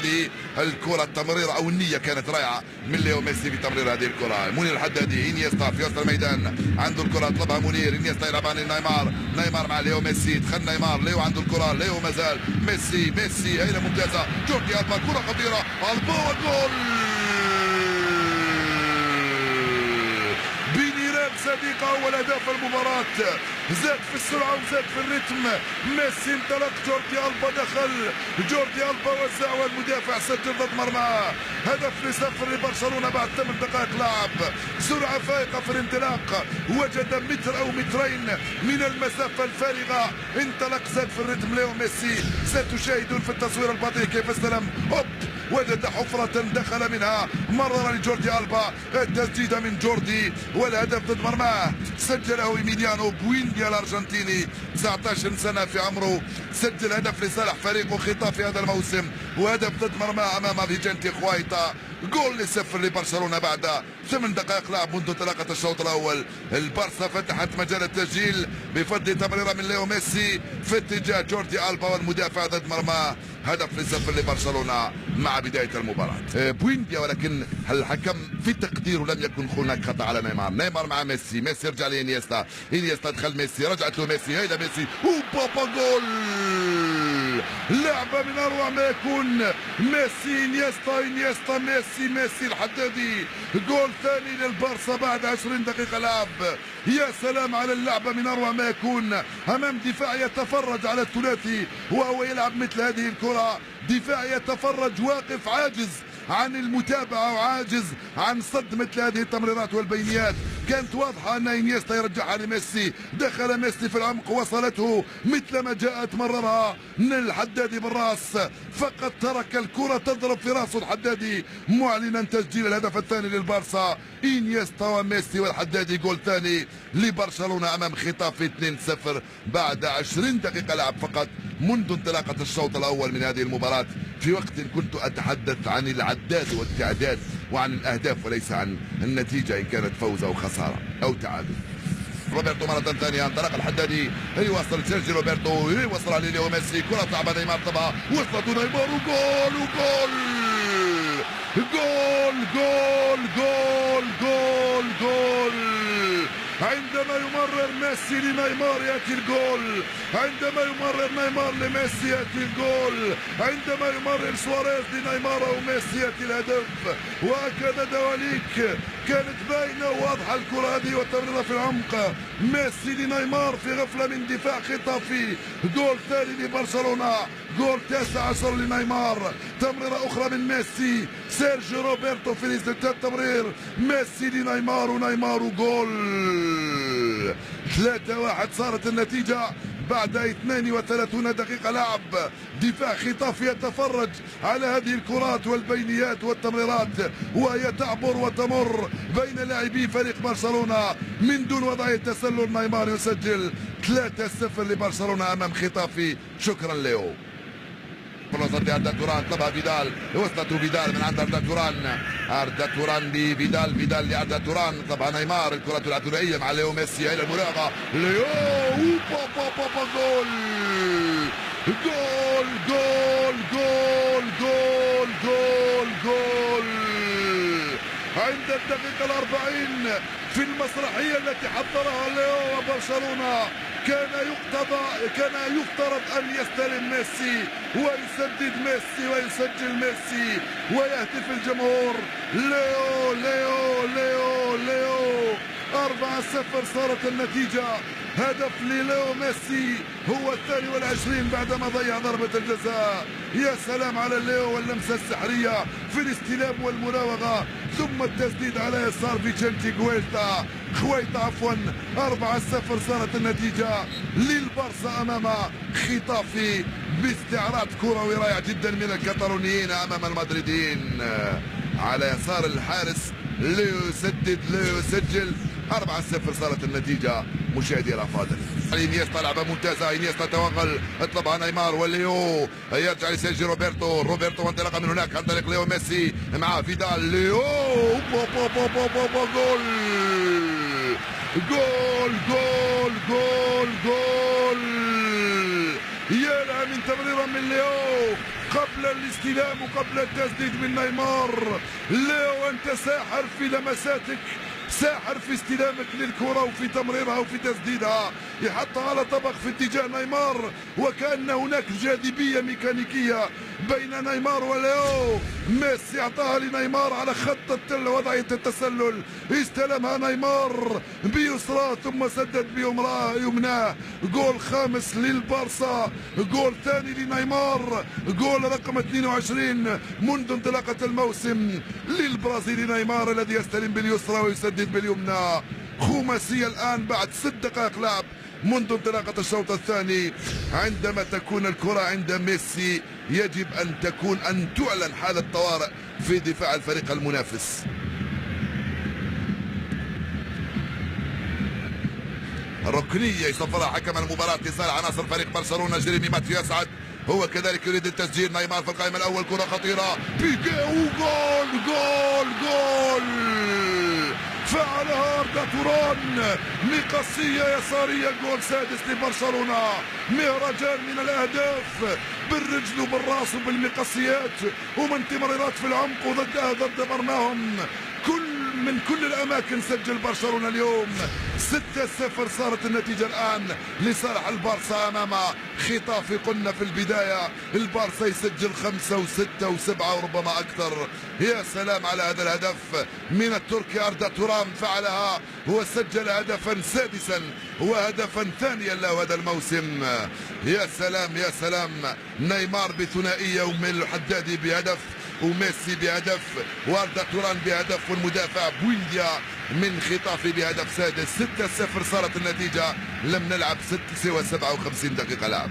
هذه الكرة التمريرة أو النية كانت رائعة من ليو ميسي في تمرير هذه الكرة. منير الحدادي، انيستا في وسط الميدان، عنده الكرة طلبها منير، انيستا يلعبها لنيمار، نيمار مع ليو ميسي، دخل نيمار، ليو عنده الكرة، ليو مازال، ميسي هيلة ممتازة، جوردي ألبا كرة خطيرة، ألبا والجول بنيران صديقة. أول أهداف المباراة، زاد في السرعة وزاد في الريتم، ميسي انطلق، جوردي ألبا دخل، جوردي ألبا وزع والمدافع سجل ضد مرماه. هدف لصفر لبرشلونة بعد 8 دقائق لعب. سرعة فائقة في الانطلاق، وجد متر أو مترين من المسافة الفارغة، انطلق، زاد في الريتم ليو ميسي. ستشاهدون في التصوير البطيء كيف استلم، وجد حفرة دخل منها، مرر لجوردي ألبا، التسديدة من جوردي والهدف ضد مرماه. سجله إيميليانو بوينديا الأرجنتيني، 19 سنة في عمره، سجل هدف لصالح فريقه خطافي هذا الموسم، وهدف ضد مرماه أمام فيجنتي خويتا. جول لصفر لبرشلونة بعد 8 دقائق لعب منذ انطلاقة الشوط الأول. البارسا فتحت مجال التسجيل بفضل تمريرة من ليو ميسي في اتجاه جوردي ألبا والمدافع ضد مرماه. هدف لصفر لبرشلونة مع بداية المباراة. بوينديا، ولكن الحكم في تقديره لم يكن هناك خطأ على نيمار مع ميسي يرجع لإنيستا، دخل ميسي، رجعت له ميسي، هيدا ميسي، وبابا جول. لعبة من أروع ما يكون، ميسي إنيستا ميسي الحدادي، جول ثاني للبارسا بعد 20 دقيقة لعب. يا سلام على اللعبة، من أروع ما يكون أمام دفاع يتفرج على الثلاثي وهو يلعب مثل هذه الكرة. دفاع يتفرج واقف عاجز عن المتابعة وعاجز عن صد مثل هذه التمريرات والبينيات. كانت واضحة أن إنيستا يرجعها لميسي، دخل ميسي في العمق، وصلته مثل ما جاءت، مررها الحدادي بالراس، فقط ترك الكرة تضرب في رأس الحدادي، معلنا تسجيل الهدف الثاني للبارسا. إنيستا وميسي والحدادي، جول ثاني لبرشلونة أمام خطافي 2-0 بعد 20 دقيقة لعب فقط منذ انطلاقة الشوط الأول من هذه المباراة، في وقت كنت أتحدث عن العداد والتعداد وعن الأهداف وليس عن النتيجة إن كانت فوز أو خسارة أو تعادل. روبرتو مرة ثانية، انطلق الحدادي، يوصل سيرجي روبرتو، يوصلها لليو ميسي، كرة صعبة، نيمار طبعا، وصلت نيمار، وجول جول جول جول جول جول جول. عندما يمرر ميسي لنيمار يأتي الجول، عندما يمرر نيمار لميسي يأتي الجول، عندما يمرر سواريز لنيمار وميسي يأتي الهدف. وهكذا دواليك، كانت باينة وواضحة الكرة هذه والتمريرة في العمق، ميسي لنيمار في غفلة من دفاع خطافي. جول ثاني لبرشلونة، جول 19 لنيمار، تمريرة أخرى من ميسي، سيرجيو روبرتو في التمرير، ميسي لنيمار ونيمار جول. 3-1 صارت النتيجة بعد 32 دقيقة لعب. دفاع خطافي يتفرج على هذه الكرات والبينيات والتمريرات وهي تعبر وتمر بين لاعبي فريق برشلونة من دون وضعية تسلل. نيمار يسجل 3-0 لبرشلونة أمام خطافي. شكرا ليو. فرصة أردا توران، طلبها فيدال، وصلته فيدال من عند أردا توران لفيدال لأردا توران، طبعا نيمار، الكرة العثرائية مع ليو ميسي إلى المراوغة، ليو بابا جول جول جول جول جول جول جول. عند الدقيقة 40 في المسرحية التي حضرها ليو وبرشلونة، كان يفترض أن يستلم ميسي ويسدد ميسي ويسجل ميسي ويهتف الجمهور ليو ليو ليو ليو. 4-0 صارت النتيجة. هدف لليو ميسي هو 22 بعدما ضيع ضربة الجزاء. يا سلام على ليو واللمسة السحرية في الاستلام والمراوغة ثم التسديد على يسار فيجنتي خويتا 4-0 صارت النتيجة للبارسا أمام خطافي باستعراض كروي رائع جدا من الكتالونيين أمام المدريديين. على يسار الحارس ليو يسدد، ليو يسجل. 4-0 صارت النتيجة مشاهدي الأفاضل. انيستا لعبة ممتازة، انيستا توغل، اطلبها نيمار وليو، يرجع لسيرجي روبرتو وانطلاقا من هناك عن طريق ليو ميسي مع فيدال، ليو جول جول جول جول جول. يا لها من تمريرة من ليو قبل قبل الاستلام وقبل التسديد من نيمار. ليو أنت ساحر في لمساتك، ساحر في استلامك للكرة وفي تمريرها وفي تسديدها، يحطها على طبق في اتجاه نيمار، وكأن هناك جاذبية ميكانيكية بين نيمار وليو. ميسي اعطاها لنيمار على خط وضعية التسلل، استلمها نيمار بيسرى ثم سدد يمناه. جول خامس للبارسا، جول ثاني لنيمار، جول رقم 22 منذ انطلاقة الموسم للبرازيلي نيمار الذي يستلم باليسرى ويسدد باليمنى. خماسية الآن بعد 6 دقائق لعب منذ انطلاقة الشوط الثاني. عندما تكون الكرة عند ميسي يجب أن تعلن حالة طوارئ في دفاع الفريق المنافس. ركنية يصفرها حكم المباراة لصالح عناصر فريق برشلونة. جيريمي ماتيو يسعد، هو كذلك يريد التسجيل. نيمار في القائمة الأول، كرة خطيرة، بيكي وجول جول جول. فعلها أردا توران، مقصية يسارية، جول سادس لبرشلونة. مهرجان من الأهداف بالرجل وبالراس وبالمقصيات ومن تمريرات في العمق وضد مرماهم. من كل الأماكن سجل برشلونة اليوم. 6-0 صارت النتيجة الآن لصالح البارسا أمام خطافي. قلنا في البداية البارسا يسجل 5 و6 و7 وربما أكثر. يا سلام على هذا الهدف من التركي. أردا توران فعلها وسجل هدفا سادسا وهدفا ثانيا له هذا الموسم. يا سلام يا سلام. نيمار بثنائية وميل الحدادي بهدف وميسي بهدف واردا توران بهدف والمدافع بوينديا من خطافي بهدف سادس. 6-0 صارت النتيجة، لم نلعب سوى 57 دقيقة لعب.